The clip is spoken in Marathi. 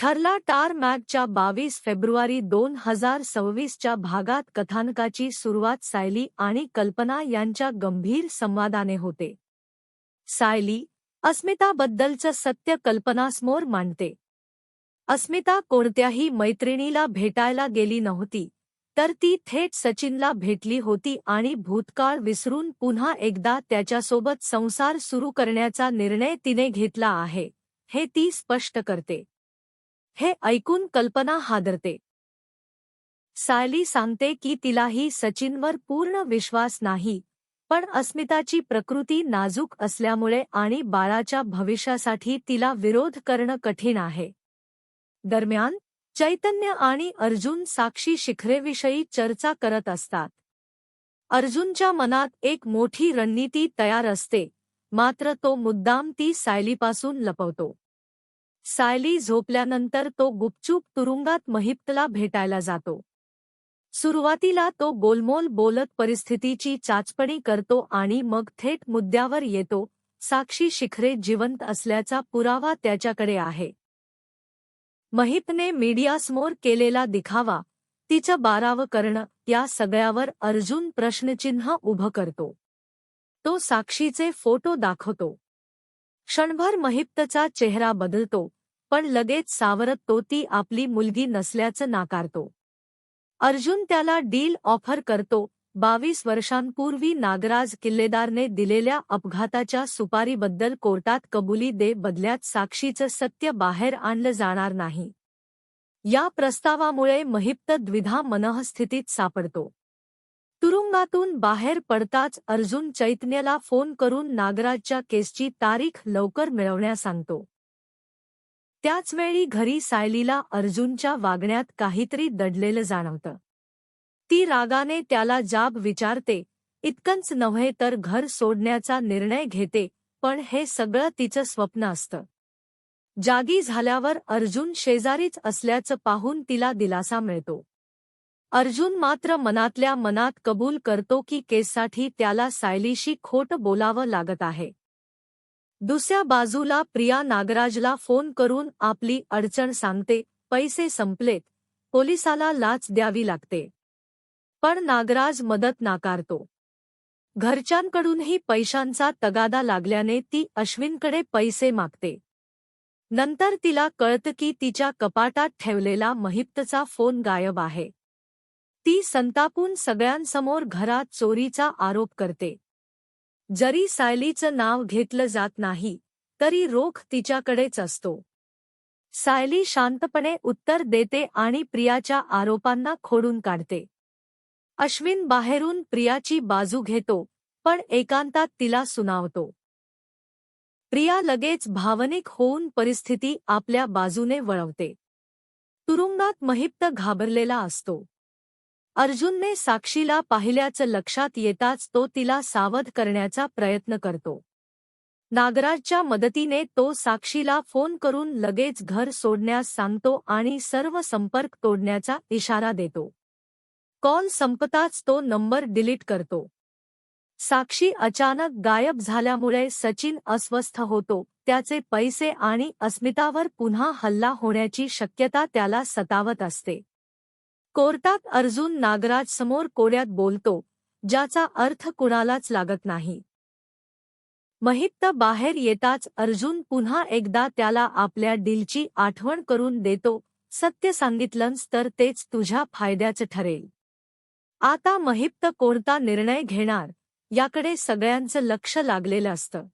ठरला टार मॅगच्या 22 फेब्रुवारी 2026च्या भागात कथानकाची सुरुवात सायली आणि कल्पना यांच्या गंभीर संवादाने होते. सायली अस्मिताबद्दलचं सत्य कल्पनासमोर मांडते. अस्मिता कोणत्याही मैत्रिणीला भेटायला गेली नव्हती, तर ती थेट सचिनला भेटली होती आणि भूतकाळ विसरून पुन्हा एकदा त्याच्यासोबत संसार सुरू करण्याचा निर्णय तिने घेतला आहे, हे ती स्पष्ट करते. हे ऐकून कल्पना हादरते. सायली सांगते की तिलाही सचिनवर पूर्ण विश्वास नाही, पण अस्मिताची प्रकृती नाजूक असल्यामुळे आणि बाळाच्या भविष्यासाठी तिला विरोध करणं कठीण आहे. दरम्यान चैतन्य आणि अर्जुन साक्षी शिखरेविषयी चर्चा करत असतात. अर्जुनच्या मनात एक मोठी रणनीती तयार असते, मात्र तो मुद्दाम ती सायलीपासून लपवतो. सायली झोपल्यानंतर तो गुपचूप तुरुंगात महिप्तला भेटायला जातो. सुरुवातीला तो गोलमोल बोलत परिस्थितीची चाचपणी करतो आणि मग थेट मुद्द्यावर येतो. साक्षी शिखरे जिवंत असल्याचा पुरावा त्याच्याकडे आहे. महिपने मीडियासमोर केलेला दिखावा, तिचं बारावं करणं, या सगळ्यावर अर्जुन प्रश्नचिन्ह उभं करतो. तो साक्षीचे फोटो दाखवतो. क्षणभर महिप्तचा चेहरा बदलतो, पण लगेच सावरत तो ती आपली मुलगी नसल्याचं नाकारतो. अर्जुन त्याला डील ऑफर करतो. 22 वर्षांपूर्वी नागराज किल्लेदारने दिलेल्या अपघाताच्या सुपारीबद्दल कोर्टात कबुली दे, बदल्यात साक्षीचं सत्य बाहेर आणलं जाणार नाही. या प्रस्तावामुळे महिप्त द्विधा मनःस्थितीत सापडतो. तुरुंगातून बाहेर पडताच अर्जुन चैतन्यला फोन करून नागराजच्या केसची तारीख लवकर मिळवण्यास सांगतो. त्याचवेळी घरी सायलीला अर्जुनच्या वागण्यात काहीतरी दडलेलं जाणवतं. ती रागाने त्याला जाब विचारते. इतकंच नव्हे तर घर सोडण्याचा निर्णय घेते, पण हे सगळं तिचं स्वप्न असतं. जागी झाल्यावर अर्जुन शेजारीच असल्याचं पाहून तिला दिलासा मिळतो. अर्जुन मात्र मनातल्या मनात कबूल करतो की केससाठी त्याला सायलीशी खोटं बोलावं लागत आहे. दुसऱ्या बाजूला प्रिया नागराजला फोन करून आपली अडचण सांगते. पैसे संपलेत, पोलिसाला लाच द्यावी लागते. पण नागराज मदत नाकारतो. घरच्यांकडूनही पैशांचा तगादा लागल्याने ती अश्विनकडे पैसे मागते. नंतर तिला कळतं की तिच्या कपाटात ठेवलेला महिप्तचा फोन गायब आहे. ती संतापून सगळ्यांसमोर घरात चोरीचा आरोप करते. जरी सायलीचं नाव घेतलं जात नाही, तरी रोख तिच्याकडेच असतो. सायली शांतपणे उत्तर देते आणि प्रियाच्या आरोपांना खोडून काढते. अश्विन बाहेरून प्रियाची बाजू घेतो, पण एकांतात तिला सुनावतो. प्रिया लगेच भावनिक होऊन परिस्थिती आपल्या बाजूने वळवते. तुरुंगात महिप्त घाबरलेला असतो. अर्जुनने साक्षीला पाहिल्याचं लक्षात येताच तो तिला सावध करण्याचा प्रयत्न करतो. नागराजच्या मदतीने तो साक्षीला फोन करून लगेच घर सोडण्यास सांगतो आणि सर्व संपर्क तोडण्याचा इशारा देतो. कॉल संपताच तो नंबर डिलीट करतो. साक्षी अचानक गायब झाल्यामुळे सचिन अस्वस्थ होतो. त्याचे पैसे आणि अस्मितावर पुन्हा हल्ला होण्याची शक्यता त्याला सतावत असते. कोर्टात अर्जुन नागराजसमोर कोड्यात बोलतो, ज्याचा अर्थ कुणालाच लागत नाही. महिप्त बाहेर येताच अर्जुन पुन्हा एकदा त्याला आपल्या डीलची आठवण करून देतो. सत्य सांगितलंस तर तेच तुझ्या फायद्याचं ठरेल. आता महिप्त कोणता निर्णय घेणार, याकडे सगळ्यांचं लक्ष लागलेलं असतं.